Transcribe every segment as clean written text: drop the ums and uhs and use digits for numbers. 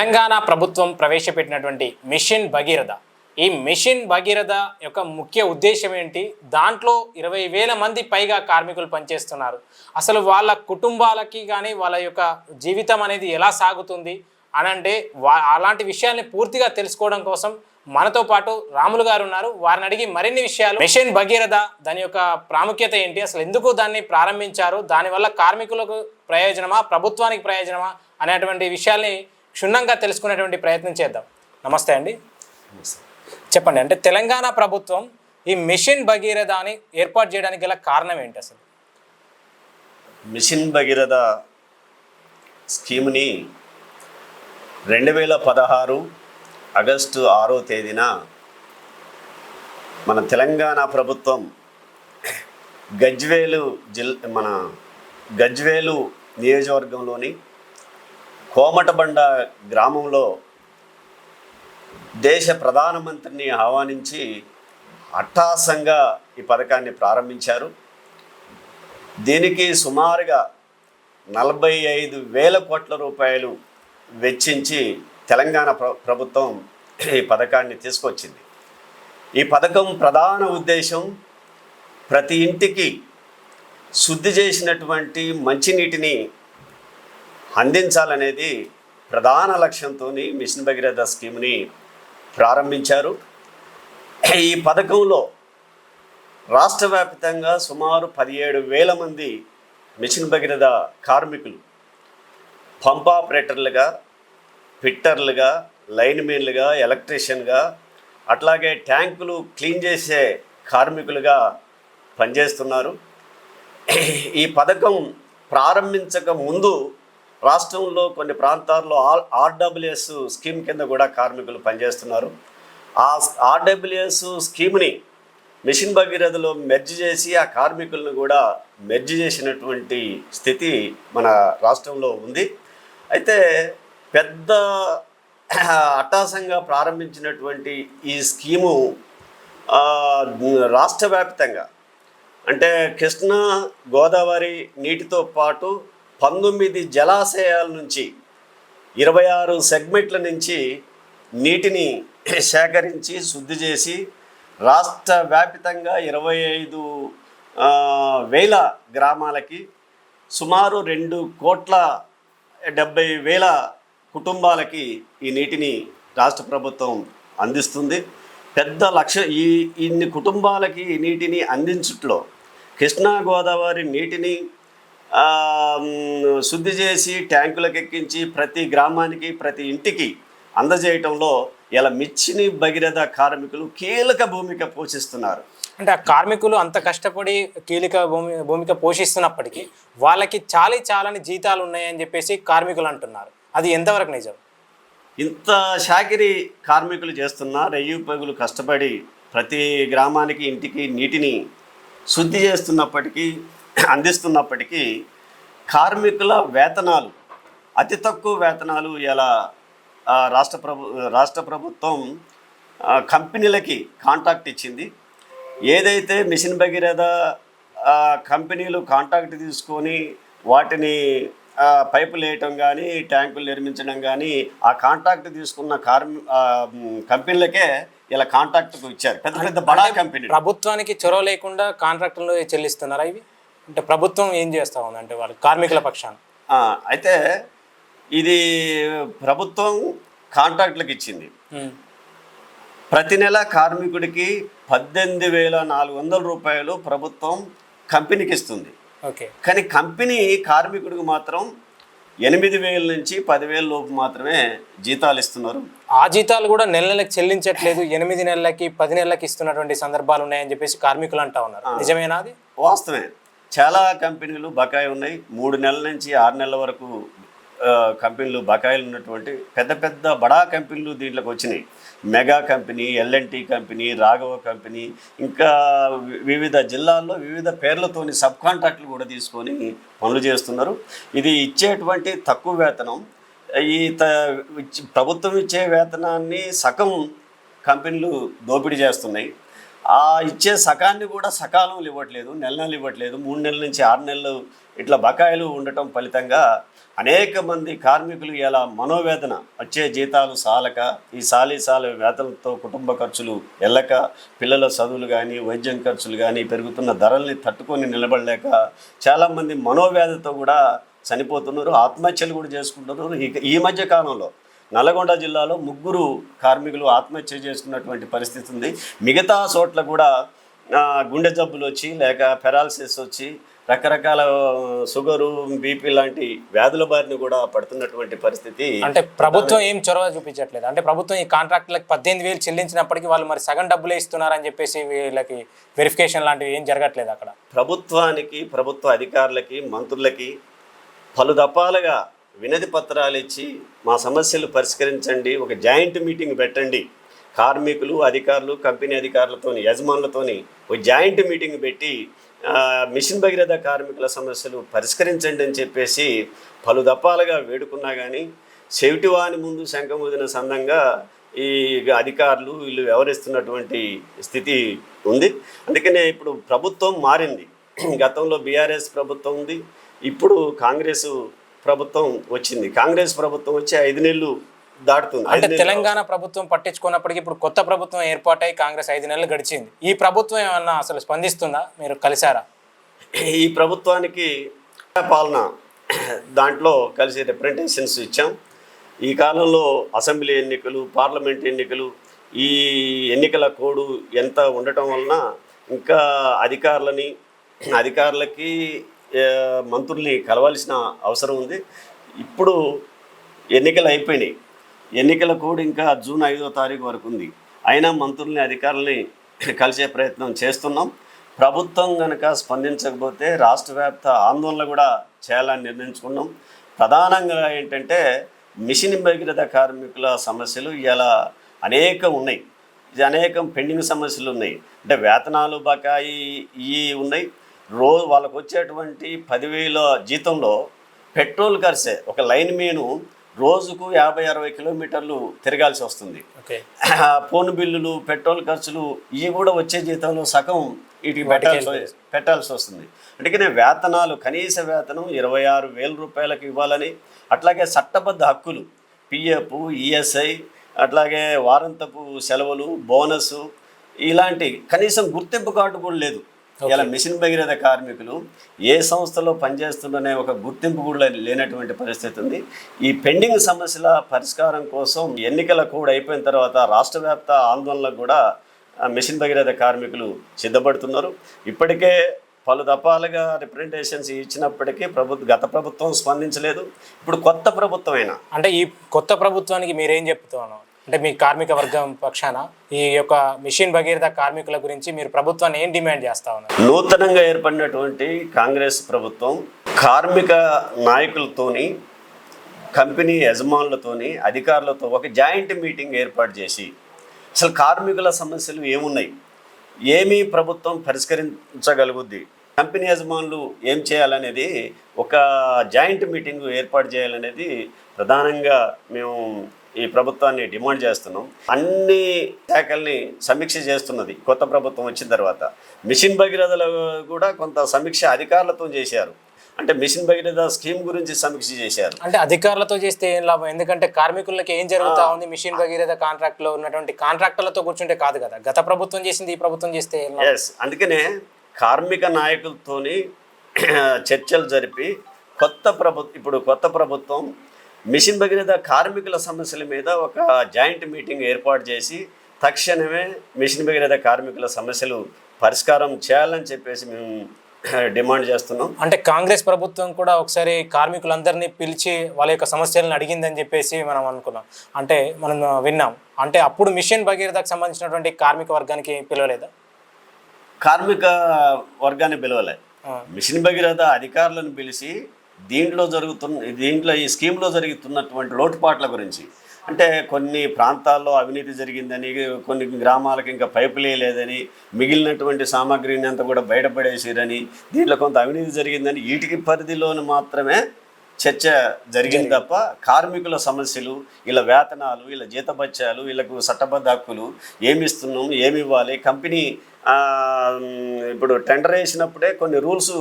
తెలంగాణ ప్రభుత్వం ప్రవేశపెట్టినటువంటి మిషన్ భగీరథ, ఈ మిషన్ భగీరథ యొక్క ముఖ్య ఉద్దేశం ఏంటి? దాంట్లో 20,000 మంది పైగా కార్మికులు పనిచేస్తున్నారు. అసలు వాళ్ళ కుటుంబాలకి కానీ వాళ్ళ యొక్క జీవితం అనేది ఎలా సాగుతుంది అని అంటే అలాంటి విషయాల్ని పూర్తిగా తెలుసుకోవడం కోసం మనతో పాటు రాములు గారు ఉన్నారు. వారిని అడిగి మరిన్ని విషయాలు, మిషన్ భగీరథ దాని యొక్క ప్రాముఖ్యత ఏంటి, అసలు ఎందుకు దాన్ని ప్రారంభించారు, దానివల్ల కార్మికులకు ప్రయోజనమా ప్రభుత్వానికి ప్రయోజనమా అనేటువంటి విషయాల్ని క్షుణ్ణంగా తెలుసుకునేటువంటి ప్రయత్నం చేద్దాం. నమస్తే అండి. చెప్పండి, అంటే తెలంగాణ ప్రభుత్వం ఈ మిషన్ భగీరథని ఏర్పాటు చేయడానికి గల కారణం ఏంటి? అసలు మిషన్ భగీరథ స్కీమ్ని 2016 ఆగస్టు 6వ తేదీన మన తెలంగాణ ప్రభుత్వం గజ్వేలు నియోజకవర్గంలోని కోమటబండ గ్రామంలో దేశ ప్రధానమంత్రిని ఆహ్వానించి అట్టహాసంగా ఈ పథకాన్ని ప్రారంభించారు. దీనికి సుమారుగా 45,000 కోట్ల రూపాయలు వెచ్చించి తెలంగాణ ప్రభుత్వం ఈ పథకాన్ని తీసుకొచ్చింది. ఈ పథకం ప్రధాన ఉద్దేశం ప్రతి ఇంటికి శుద్ధి చేసినటువంటి మంచినీటిని అందించాలనేది ప్రధాన లక్ష్యంతో మిషన్ భగీరథ స్కీమ్ని ప్రారంభించారు. ఈ పథకంలో రాష్ట్ర వ్యాప్తంగా సుమారు 17,000 మంది మిషన్ భగీరథ కార్మికులు పంప్ ఆపరేటర్లుగా, ఫిట్టర్లుగా, లైన్మెన్లుగా, ఎలక్ట్రీషియన్గా, అట్లాగే ట్యాంకులు క్లీన్ చేసే కార్మికులుగా పనిచేస్తున్నారు. ఈ పథకం ప్రారంభించక ముందు రాష్ట్రంలో కొన్ని ప్రాంతాల్లో ఆర్డబ్ల్యూఎస్ స్కీమ్ కింద కూడా కార్మికులు పనిచేస్తున్నారు. ఆ ఆర్డబ్ల్యూఎస్ స్కీమ్ని మిషన్ భగీరథలో మెర్జ్ చేసి ఆ కార్మికులను కూడా మెర్జ్ చేసినటువంటి స్థితి మన రాష్ట్రంలో ఉంది. అయితే పెద్ద అట్టహాసంగా ప్రారంభించినటువంటి ఈ స్కీము రాష్ట్ర వ్యాప్తంగా అంటే కృష్ణా గోదావరి నీటితో పాటు 19 జలాశయాల నుంచి 26 సెగ్మెంట్ల నుంచి నీటిని సేకరించి శుద్ధి చేసి రాష్ట్ర వ్యాప్తంగా 25,000 గ్రామాలకి సుమారు 2,70,000 కుటుంబాలకి ఈ నీటిని రాష్ట్ర ప్రభుత్వం అందిస్తుంది. పెద్ద లక్ష్యం ఇన్ని కుటుంబాలకి ఈ నీటిని అందించట్లో కృష్ణా గోదావరి నీటిని శుద్ధి చేసి ట్యాంకులకు ఎక్కించి ప్రతి గ్రామానికి ప్రతి ఇంటికి అందజేయటంలో ఇలా మిషన్ భగీరథ కార్మికులు కీలక భూమిక పోషిస్తున్నారు. అంటే ఆ కార్మికులు అంత కష్టపడి కీలక భూమిక పోషిస్తున్నప్పటికీ వాళ్ళకి చాలని జీతాలు ఉన్నాయని చెప్పేసి కార్మికులు అంటున్నారు. అది ఎంతవరకు నిజం? ఇంత షాకిరి కార్మికులు చేస్తున్న రెయ్యి పగులు కష్టపడి ప్రతి గ్రామానికి ఇంటికి నీటిని శుద్ధి చేస్తున్నప్పటికీ అందిస్తున్నప్పటికీ కార్మికుల వేతనాలు అతి తక్కువ వేతనాలు ఇలా రాష్ట్ర ప్రభుత్వం కంపెనీలకి కాంట్రాక్ట్ ఇచ్చింది. ఏదైతే మిషన్ భగీరథ కంపెనీలు కాంట్రాక్ట్ తీసుకొని వాటిని పైపులు వేయటం కానీ ట్యాంకులు నిర్మించడం కానీ ఆ కాంట్రాక్ట్ తీసుకున్న కంపెనీలకే ఇలా కాంట్రాక్ట్కు ఇచ్చారు. పెద్ద పెద్ద బడా కంపెనీ ప్రభుత్వానికి చొరవ లేకుండా కాంట్రాక్టులు చెల్లిస్తున్నారా ఇవి? అంటే ప్రభుత్వం ఏం చేస్తూ ఉంది అంటే వాళ్ళ కార్మికుల పక్షాన? అయితే ఇది ప్రభుత్వం కాంట్రాక్ట్లకు ఇచ్చింది. ప్రతి నెల కార్మికుడికి 18,400 రూపాయలు ప్రభుత్వం కంపెనీకి ఇస్తుంది. ఓకే, కానీ కంపెనీ కార్మికుడికి మాత్రం 8,000 నుంచి 10,000 లోపు మాత్రమే జీతాలు ఇస్తున్నారు. ఆ జీతాలు కూడా నెలకి చెల్లించట్లేదు, 8 నెలలకి 10 నెలలకి ఇస్తున్నటువంటి సందర్భాలు ఉన్నాయని చెప్పేసి కార్మికులు అంటా ఉన్నారు. నిజమేనా? అది వాస్తవమే. చాలా కంపెనీలు బకాయి ఉన్నాయి. 3 నెలల నుంచి 6 నెలల వరకు కంపెనీలు బకాయిలు ఉన్నటువంటి పెద్ద పెద్ద బడా కంపెనీలు దీంట్లోకి వచ్చినాయి. Mega company, L N T company, Raghava company, ఇంకా వివిధ జిల్లాల్లో వివిధ పేర్లతోని సబ్ కాంట్రాక్టులు కూడా తీసుకొని పనులు చేస్తున్నారు. ఇది ఇచ్చేటువంటి తక్కువ వేతనం. ఈ ప్రభుత్వం ఇచ్చే వేతనాన్ని సగం కంపెనీలు దోపిడీ చేస్తున్నాయి. ఆ ఇచ్చే సకాన్ని కూడా సకాలంలో ఇవ్వట్లేదు, నెల నెలలు ఇవ్వట్లేదు, 3 నెలల నుంచి 6 నెలలు ఇట్లా బకాయిలు ఉండటం ఫలితంగా అనేక మంది కార్మికులు ఇలా మనోవేదన, వచ్చే జీతాలు సాలక, ఈ సాల వేతలతో కుటుంబ ఖర్చులు వెళ్ళక, పిల్లల చదువులు కానీ వైద్యం ఖర్చులు కానీ పెరుగుతున్న ధరల్ని తట్టుకొని నిలబడలేక చాలామంది మనోవేదనతో కూడా చనిపోతున్నారు, ఆత్మహత్యలు కూడా చేసుకుంటున్నారు. ఈ మధ్య కాలంలో నల్గొండ జిల్లాలో 3 కార్మికులు ఆత్మహత్య చేసుకున్నటువంటి పరిస్థితి ఉంది. మిగతా చోట్ల కూడా గుండె జబ్బులు వచ్చి లేక పెరాలసిస్ వచ్చి రకరకాల షుగరు, బీపీ లాంటి వ్యాధుల బారిన కూడా పడుతున్నటువంటి పరిస్థితి. అంటే ప్రభుత్వం ఏం చొరవ చూపించట్లేదు. అంటే ప్రభుత్వం ఈ కాంట్రాక్టులకు 18,000 చెల్లించినప్పటికీ వాళ్ళు మరి సగం డబ్బులే ఇస్తున్నారని చెప్పేసి వీళ్ళకి వెరిఫికేషన్ లాంటివి ఏం జరగట్లేదు అక్కడ. ప్రభుత్వానికి, ప్రభుత్వ అధికారులకి, మంత్రులకి పలు దఫాలుగా వినతి పత్రాలు ఇచ్చి మా సమస్యలు పరిష్కరించండి, ఒక జాయింట్ మీటింగ్ పెట్టండి, కార్మికులు, అధికారులు, కంపెనీ అధికారులతోని, యజమానులతోని ఒక జాయింట్ మీటింగ్ పెట్టి మిషన్ భగీరథ కార్మికుల సమస్యలు పరిష్కరించండి అని చెప్పేసి పలు దఫాలుగా వేడుకున్నా కానీ చెవిటివాని ముందు శంఖమూదిన సందంగా ఈ అధికారులు వీళ్ళు వ్యవహరిస్తున్నటువంటి స్థితి ఉంది. అందుకనే ఇప్పుడు ప్రభుత్వం మారింది. గతంలో బీఆర్ఎస్ ప్రభుత్వం ఉంది, ఇప్పుడు కాంగ్రెస్ ప్రభుత్వం వచ్చింది. కాంగ్రెస్ ప్రభుత్వం వచ్చి 5 నెలలు దాటుతుంది. అంటే తెలంగాణ ప్రభుత్వం పట్టించుకున్నప్పటికీ ఇప్పుడు కొత్త ప్రభుత్వం ఏర్పాటై కాంగ్రెస్ 5 నెలలు గడిచింది. ఈ ప్రభుత్వం ఏమన్నా అసలు స్పందిస్తుందా? మీరు కలిసారా? ఈ ప్రభుత్వానికి పాలన దాంట్లో కలిసి రిప్రజెంటేషన్స్ ఇచ్చాం. ఈ కాలంలో అసెంబ్లీ ఎన్నికలు, పార్లమెంట్ ఎన్నికలు, ఈ ఎన్నికల కోడ్ ఎంత ఉండటం వలన ఇంకా అధికారులకి మంత్రుల్ని కలవాల్సిన అవసరం ఉంది. ఇప్పుడు ఎన్నికలు అయిపోయినాయి, ఎన్నికల కోడ్ ఇంకా జూన్ 5వ తారీఖు వరకు ఉంది. అయినా మంత్రుల్ని, అధికారులని కలిసే ప్రయత్నం చేస్తున్నాం. ప్రభుత్వం కనుక స్పందించకపోతే రాష్ట్ర వ్యాప్త ఆందోళన కూడా చేయాలని నిర్ణయించుకున్నాం. ప్రధానంగా ఏంటంటే మిషన్ భగీరథ కార్మికుల సమస్యలు ఇలా అనేకం ఉన్నాయి. అనేకం పెండింగ్ సమస్యలు ఉన్నాయి. అంటే వేతనాలు బకాయి ఇవి ఉన్నాయి. వాళ్ళకు వచ్చేటువంటి 10,000 జీతంలో పెట్రోల్ ఖర్చే, ఒక లైన్ మీను రోజుకు 50-60 కిలోమీటర్లు తిరగాల్సి వస్తుంది. ఫోన్ బిల్లులు, పెట్రోల్ ఖర్చులు ఇవి కూడా వచ్చే జీతంలో సగం వీటికి పెట్టాల్సి వస్తుంది. అందుకనే వేతనాలు, కనీస వేతనం 26,000 రూపాయలకు ఇవ్వాలని, అట్లాగే చట్టబద్ధ హక్కులు పిఎఫ్, ఈఎస్ఐ, అట్లాగే వారాంతపు సెలవులు, బోనస్, ఇలాంటి కనీసం గుర్తింపు కార్డు కూడా లేదు. ఇలా మిషన్ భగీరథ కార్మికులు ఏ సంస్థలో పనిచేస్తుందనే ఒక గుర్తింపు కూడా లేనటువంటి పరిస్థితి ఉంది. ఈ పెండింగ్ సమస్యల పరిష్కారం కోసం ఎన్నికల కోడ్ అయిపోయిన తర్వాత రాష్ట్ర వ్యాప్త ఆందోళనలకు కూడా మిషన్ భగీరథ కార్మికులు సిద్ధపడుతున్నారు. ఇప్పటికే పలు దఫాలుగా రిప్రజెంటేషన్స్ ఇచ్చినప్పటికీ గత ప్రభుత్వం స్పందించలేదు. ఇప్పుడు కొత్త ప్రభుత్వం అయినా, అంటే ఈ కొత్త ప్రభుత్వానికి మీరేం చెప్తున్నాను? అంటే మీ కార్మిక వర్గం పక్షాన ఈ యొక్క మిషన్ భగీరథ కార్మికుల గురించి మీరు ప్రభుత్వాన్ని ఏం డిమాండ్ చేస్తా ఉన్నారు? నూతనంగా ఏర్పడినటువంటి కాంగ్రెస్ ప్రభుత్వం కార్మిక నాయకులతోని, కంపెనీ యజమానులతోని, అధికారులతో ఒక జాయింట్ మీటింగ్ ఏర్పాటు చేసి అసలు కార్మికుల సమస్యలు ఏమున్నాయి, ఏమీ ప్రభుత్వం పరిష్కరించగలుగుద్ది, కంపెనీ యజమానులు ఏం చేయాలనేది ఒక జాయింట్ మీటింగ్ ఏర్పాటు చేయాలనేది ప్రధానంగా మేము ఈ ప్రభుత్వాన్ని డిమాండ్ చేస్తున్నాం. అన్ని శాఖల్ని సమీక్ష చేస్తున్నది కొత్త ప్రభుత్వం వచ్చిన తర్వాత. మిషన్ భగీరథలో కూడా కొంత సమీక్ష అధికారులతో చేశారు. అంటే మిషన్ భగీరథ స్కీమ్ గురించి సమీక్ష చేశారు. అంటే అధికారులతో చేస్తే ఏం లాభం? ఎందుకంటే కార్మికులకి ఏం జరుగుతూ ఉంది? మిషన్ భగీరథ కాంట్రాక్ట్లో ఉన్నటువంటి కాంట్రాక్టర్లతో కూర్చుంటే కాదు కదా. గత ప్రభుత్వం చేసింది ఈ ప్రభుత్వం చేస్తే అందుకనే కార్మిక నాయకులతోని చర్చలు జరిపి ఇప్పుడు కొత్త ప్రభుత్వం మిషన్ భగీరథ కార్మికుల సమస్యల మీద ఒక జాయింట్ మీటింగ్ ఏర్పాటు చేసి తక్షణమే మిషన్ భగీరథ కార్మికుల సమస్యలు పరిష్కారం చేయాలని చెప్పేసి మేము డిమాండ్ చేస్తున్నాం. అంటే కాంగ్రెస్ ప్రభుత్వం కూడా ఒకసారి కార్మికులందరినీ పిలిచి వాళ్ళ యొక్క సమస్యలను అడిగిందని చెప్పేసి మనం అనుకున్నాం, అంటే మనం విన్నాం. అంటే అప్పుడు మిషన్ భగీరథకు సంబంధించినటువంటి కార్మిక వర్గానికి పిలవలేదా? కార్మిక వర్గాన్ని పిలవలే. మిషన్ భగీరథ అధికారులను పిలిచి దీంట్లో ఈ స్కీమ్లో జరుగుతున్నటువంటి లోటుపాట్ల గురించి, అంటే కొన్ని ప్రాంతాల్లో అవినీతి జరిగిందని, కొన్ని గ్రామాలకు ఇంకా పైపులే లేదని, మిగిలినటువంటి సామాగ్రిని అంతా కూడా బయటపడేసిరని, దీంట్లో కొంత అవినీతి జరిగిందని, వీటికి పరిధిలోని మాత్రమే చర్చ జరిగింది తప్ప కార్మికుల సమస్యలు, వీళ్ళ వేతనాలు, వీళ్ళ జీతభత్యాలు, వీళ్ళకు చట్టబద్ధ హక్కులు ఏమి ఇస్తున్నాం, ఏమి ఇవ్వాలి, కంపెనీ ఇప్పుడు టెండర్ వేసినప్పుడే కొన్ని రూల్స్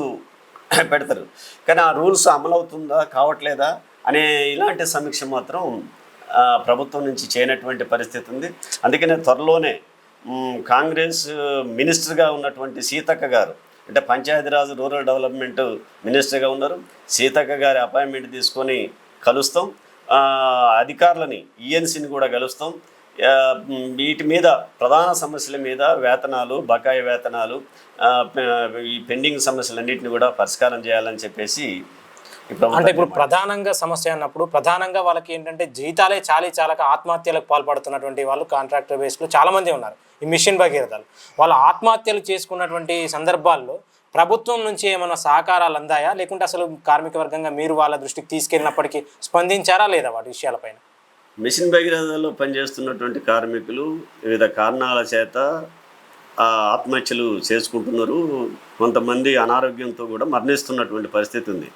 పెడతారు, కానీ ఆ రూల్స్ అమలవుతుందా కావట్లేదా అనే ఇలాంటి సమీక్ష మాత్రం ప్రభుత్వం నుంచి చేయనటువంటి పరిస్థితి ఉంది. అందుకనే త్వరలోనే కాంగ్రెస్ మినిస్టర్గా ఉన్నటువంటి సీతక్క గారు, అంటే పంచాయతీరాజ్ రూరల్ డెవలప్మెంట్ మినిస్టర్గా ఉన్నారు, సీతక్క గారి అపాయింట్మెంట్ తీసుకొని కలుస్తాం, అధికారులని ఈఎన్సీని కూడా కలుస్తాం. వీటి మీద ప్రధాన సమస్యల మీద వేతనాలు, బకాయి వేతనాలు, ఈ పెండింగ్ సమస్యలన్నింటినీ కూడా పరిష్కారం చేయాలని చెప్పేసి అంటే ఇప్పుడు ప్రధానంగా సమస్య అన్నప్పుడు ప్రధానంగా వాళ్ళకి ఏంటంటే జీతాలే చాలక ఆత్మహత్యలకు పాల్పడుతున్నటువంటి వాళ్ళు కాంట్రాక్టర్ బేస్లో చాలామంది ఉన్నారు. ఈ మిషన్ భగీరథలు వాళ్ళ ఆత్మహత్యలు చేసుకున్నటువంటి సందర్భాల్లో ప్రభుత్వం నుంచి ఏమైనా సహకారాలు అందాయా, లేకుంటే అసలు కార్మిక వర్గంగా మీరు వాళ్ళ దృష్టికి తీసుకెళ్ళినప్పటికీ స్పందించారా లేదా వాటి విషయాలపైన? మిషన్ భగీరథలో పనిచేస్తున్నటువంటి కార్మికులు వివిధ కారణాల చేత ఆత్మహత్యలు చేసుకుంటున్నారు, కొంతమంది అనారోగ్యంతో కూడా మరణిస్తున్నటువంటి పరిస్థితి ఉంది.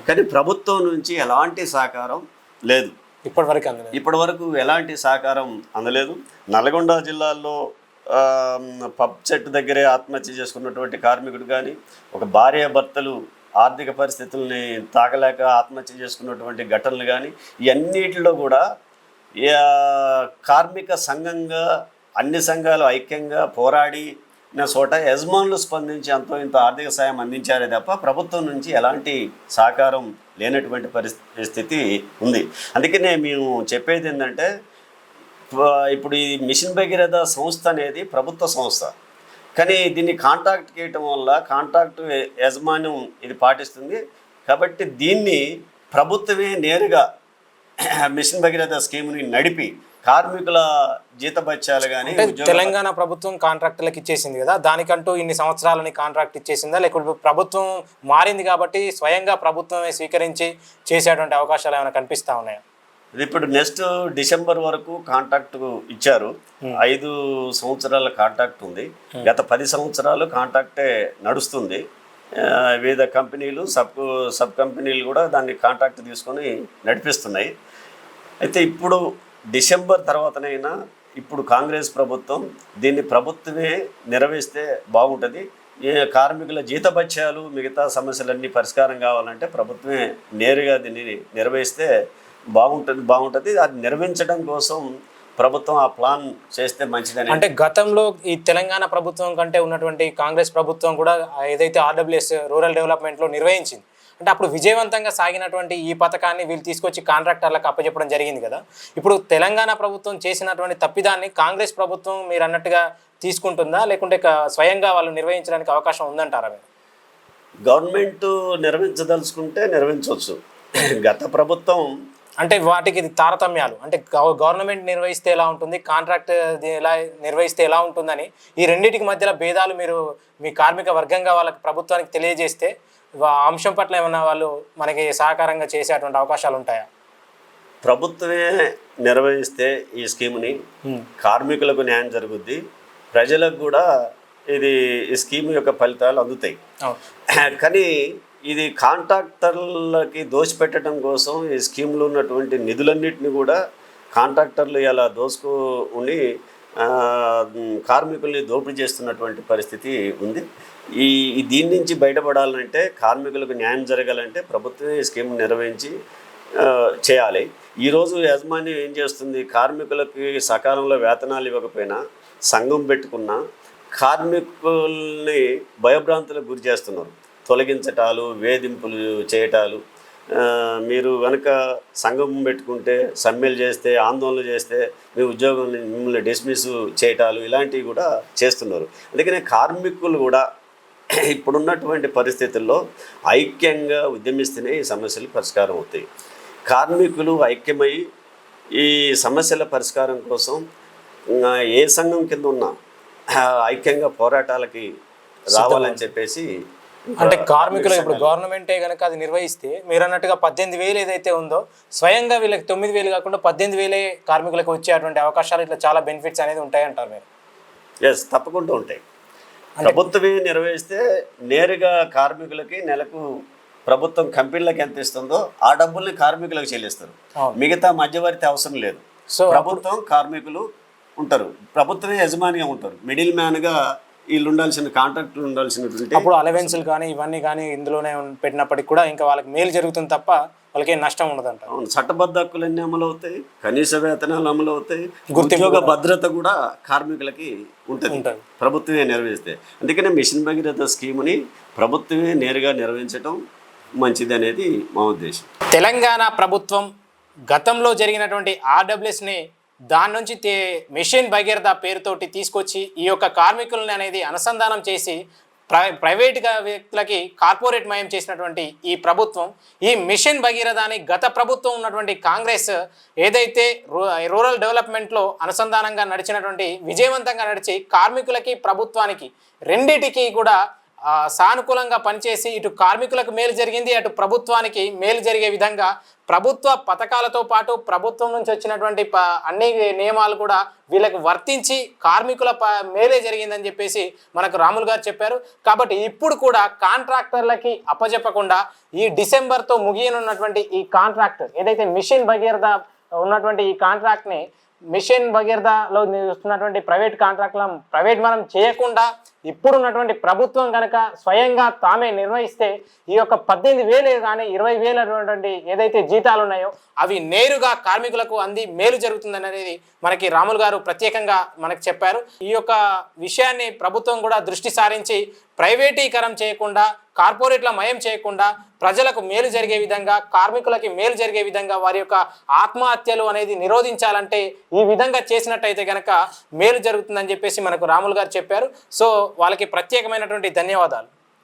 కానీ ప్రభుత్వం నుంచి ఎలాంటి సహకారం లేదు, ఇప్పటి వరకు ఎలాంటి సహకారం అందలేదు. నల్గొండ జిల్లాలో పబ్ చెట్టు దగ్గరే ఆత్మహత్య చేసుకున్నటువంటి కార్మికుడు కానీ, ఒక భార్య భర్తలు ఆర్థిక పరిస్థితుల్ని తాకలేక ఆత్మహత్య చేసుకున్నటువంటి ఘటనలు కానీ, ఇవన్నిటిలో కూడా కార్మిక సంఘంగా అన్ని సంఘాలు ఐక్యంగా పోరాడిన చోట యజమానులు స్పందించి అంతో ఇంత ఆర్థిక సాయం అందించారే తప్ప ప్రభుత్వం నుంచి ఎలాంటి సహకారం లేనటువంటి పరిస్థితి ఉంది. అందుకనే మేము చెప్పేది ఏంటంటే, ఇప్పుడు ఈ మిషన్ భగీరథ సంస్థ అనేది ప్రభుత్వ సంస్థ, కానీ దీన్ని కాంట్రాక్ట్ చేయటం వల్ల కాంట్రాక్ట్ యజమాన్యం ఇది పాటిస్తుంది. కాబట్టి దీన్ని ప్రభుత్వమే నేరుగా మిషన్ భగీరథ స్కీమ్ని నడిపి కార్మికుల జీతభత్యాలు కానీ, తెలంగాణ ప్రభుత్వం కాంట్రాక్టులకు ఇచ్చేసింది కదా, దానికంటూ ఇన్ని సంవత్సరాలని కాంట్రాక్ట్ ఇచ్చేసిందా, లేకపోతే ప్రభుత్వం మారింది కాబట్టి స్వయంగా ప్రభుత్వమే స్వీకరించి చేసేటువంటి అవకాశాలు ఏమైనా కనిపిస్తూ ఉన్నాయా? ఇప్పుడు నెక్స్ట్ డిసెంబర్ వరకు కాంట్రాక్ట్ ఇచ్చారు. 5 సంవత్సరాల కాంట్రాక్ట్ ఉంది. గత 10 సంవత్సరాలు కాంట్రాక్టే నడుస్తుంది. వివిధ కంపెనీలు, సబ్ కంపెనీలు కూడా దాన్ని కాంట్రాక్ట్ తీసుకొని నడిపిస్తున్నాయి. అయితే ఇప్పుడు డిసెంబర్ తర్వాతనైనా ఇప్పుడు కాంగ్రెస్ ప్రభుత్వం దీన్ని ప్రభుత్వమే నిర్వహిస్తే బాగుంటుంది. కార్మికుల జీతభత్యాలు, మిగతా సమస్యలన్నీ పరిష్కారం కావాలంటే ప్రభుత్వమే నేరుగా దీన్ని నిర్వహిస్తే బాగుంటుంది. అది నిర్వహించడం కోసం ప్రభుత్వం ఆ ప్లాన్ చేస్తే మంచిదని. అంటే గతంలో ఈ తెలంగాణ ప్రభుత్వం కంటే ఉన్నటువంటి కాంగ్రెస్ ప్రభుత్వం కూడా ఏదైతే ఆర్డబ్ల్యూఎస్ రూరల్ డెవలప్మెంట్లో నిర్వహించింది, అంటే అప్పుడు విజయవంతంగా సాగినటువంటి ఈ పథకాన్ని వీళ్ళు తీసుకొచ్చి కాంట్రాక్టర్లకు అప్పచెప్పడం జరిగింది కదా. ఇప్పుడు తెలంగాణ ప్రభుత్వం చేసినటువంటి తప్పిదాన్ని కాంగ్రెస్ ప్రభుత్వం మీరు అన్నట్టుగా తీసుకుంటుందా, లేకుంటే స్వయంగా వాళ్ళు నిర్వహించడానికి అవకాశం ఉందంటారా మీరు? గవర్నమెంట్ నిర్వహించదలుచుకుంటే నిర్వహించవచ్చు. గత ప్రభుత్వం అంటే వాటికి తారతమ్యాలు, అంటే గవర్నమెంట్ నిర్వహిస్తే ఎలా ఉంటుంది, కాంట్రాక్ట్ ఎలా నిర్వహిస్తే ఎలా ఉంటుందని ఈ రెండింటికి మధ్యలో భేదాలు మీరు మీ కార్మిక వర్గంగా వాళ్ళకి ప్రభుత్వానికి తెలియజేస్తే అంశం పట్ల ఏమన్నా వాళ్ళు మనకి సహకారంగా చేసేటువంటి అవకాశాలు ఉంటాయా? ప్రభుత్వమే నిర్వహిస్తే ఈ స్కీమ్ని కార్మికులకు న్యాయం జరుగుద్ది, ప్రజలకు కూడా ఈ స్కీమ్ యొక్క ఫలితాలు అందుతాయి. కానీ ఇది కాంట్రాక్టర్లకి దోచిపెట్టడం కోసం ఈ స్కీమ్లో ఉన్నటువంటి నిధులన్నింటినీ కూడా కాంట్రాక్టర్లు ఇలా దోచుకుని కార్మికుల్ని దోపిడీ చేస్తున్నటువంటి పరిస్థితి ఉంది. దీని నుంచి బయటపడాలంటే, కార్మికులకు న్యాయం జరగాలంటే ప్రభుత్వమే ఈ స్కీమ్ నిర్వహించి చేయాలి. ఈరోజు యాజమాన్యం ఏం చేస్తుంది, కార్మికులకి సకాలంలో వేతనాలు ఇవ్వకపోయినా సంఘం పెట్టుకున్న కార్మికుల్ని భయభ్రాంతులకు గురి చేస్తున్నారు. తొలగించటాలు, వేధింపులు చేయటాలు, మీరు కనుక సంఘం పెట్టుకుంటే సమ్మెలు చేస్తే, ఆందోళనలు చేస్తే మీ ఉద్యోగం మిమ్మల్ని డిస్మిస్ చేయటాలు, ఇలాంటివి కూడా చేస్తున్నారు. అందుకనే కార్మికులు కూడా ఇప్పుడున్నటువంటి పరిస్థితుల్లో ఐక్యంగా ఉద్యమిస్తేనే ఈ సమస్యలు పరిష్కారం అవుతాయి. కార్మికులు ఐక్యమై ఈ సమస్యల పరిష్కారం కోసం ఏ సంఘం కింద ఉన్నా ఐక్యంగా పోరాటాలకి రావాలని చెప్పేసి. అంటే కార్మికులు ఇప్పుడు గవర్నమెంటే కనుక అది నిర్వహిస్తే మీరు అన్నట్టుగా 18,000 ఏదైతే ఉందో స్వయంగా వీళ్ళకి 9,000 కాకుండా 18,000 కార్మికులకు వచ్చేటువంటి అవకాశాలు, ఇట్లా చాలా బెనిఫిట్స్ అనేది ఉంటాయంటారు మీరు? ఎస్, తప్పకుండా ఉంటాయి. ప్రభుత్వమే నిర్వహిస్తే నేరుగా కార్మికులకి నెలకు ప్రభుత్వం కంపెనీలకు ఎంత ఇస్తుందో ఆ డబ్బుల్ని కార్మికులకు చెల్లిస్తారు. అవును. మిగతా మధ్యవర్తి అవసరం లేదు. సో ప్రభుత్వం కార్మికులు ఉంటారు, ప్రభుత్వమే యజమానిగా ఉంటారు. మిడిల్ మ్యాన్గా వీళ్ళు ఉండాల్సిన కాంట్రాక్టులు ఉండాల్సినటువంటి అప్పుడు అలవెన్సులు కానీ ఇవన్నీ కానీ ఇందులోనే పెట్టినప్పటికి కూడా ఇంకా వాళ్ళకి మేలు జరుగుతుంది తప్ప వాళ్ళకి ఏం నష్టం ఉండదంట. అవును, చట్టబద్ధ హక్కులన్నీ అమలు అవుతాయి, కనీస వేతనాలు అమలు అవుతాయి, ఉద్యోగ భద్రత కూడా కార్మికులకి ఉంటుంది, ప్రభుత్వమే నిర్వహిస్తే. అందుకనే మిషన్ భగీరథ స్కీముని ప్రభుత్వమే నేరుగా నిర్వహించడం మంచిది అనేది మా ఉద్దేశం. తెలంగాణ ప్రభుత్వం గతంలో జరిగినటువంటి ఆర్డబ్ల్యూఎస్ని దాని నుంచి మిషన్ భగీరథ పేరుతోటి తీసుకొచ్చి ఈ యొక్క కార్మికులని అనేది అనుసంధానం చేసి ప్రైవేట్గా వ్యక్తులకి కార్పొరేట్ మయం చేసినటువంటి ఈ ప్రభుత్వం ఈ మిషన్ భగీరథని గత ప్రభుత్వం ఉన్నటువంటి కాంగ్రెస్ ఏదైతే రూరల్ డెవలప్మెంట్లో అనుసంధానంగా నడిచినటువంటి విజయవంతంగా నడిచి కార్మికులకి ప్రభుత్వానికి రెండిటికి కూడా సానుకూలంగా పనిచేసి ఇటు కార్మికులకు మేలు జరిగింది, అటు ప్రభుత్వానికి మేలు జరిగే విధంగా ప్రభుత్వ పథకాలతో పాటు ప్రభుత్వం నుంచి వచ్చినటువంటి అన్ని నియమాలు కూడా వీళ్ళకి వర్తించి కార్మికుల మేలే జరిగిందని చెప్పేసి మనకు రాములు గారు చెప్పారు. కాబట్టి ఇప్పుడు కూడా కాంట్రాక్టర్లకి అప్పచెప్పకుండా ఈ డిసెంబర్తో ముగియనున్నటువంటి ఈ కాంట్రాక్ట్ ఏదైతే మిషన్ భగీరథ ఉన్నటువంటి ఈ కాంట్రాక్ట్ని మిషన్ భగీరథలో చూస్తున్నటువంటి ప్రైవేట్ కాంట్రాక్ట్లను ప్రైవేట్ మనం చేయకుండా ఇప్పుడున్నటువంటి ప్రభుత్వం కనుక స్వయంగా తామే నిర్వహిస్తే ఈ యొక్క 18,000 కానీ 20,000 ఏదైతే జీతాలు ఉన్నాయో అవి నేరుగా కార్మికులకు అంది మేలు జరుగుతుందని అనేది మనకి రాములు గారు ప్రత్యేకంగా మనకు చెప్పారు. ఈ యొక్క విషయాన్ని ప్రభుత్వం కూడా దృష్టి సారించి ప్రైవేటీకరణ చేయకుండా కార్పొరేట్ల మయం చేయకుండా ప్రజలకు మేలు జరిగే విధంగా కార్మికులకి మేలు జరిగే విధంగా వారి యొక్క ఆత్మహత్యలు అనేది నిరోధించాలంటే ఈ విధంగా చేసినట్టయితే కనుక మేలు జరుగుతుందని చెప్పేసి మనకు రాములు గారు చెప్పారు. సో వాళ్ళకి ప్రత్యేకమైనటువంటి ధన్యవాదాలు.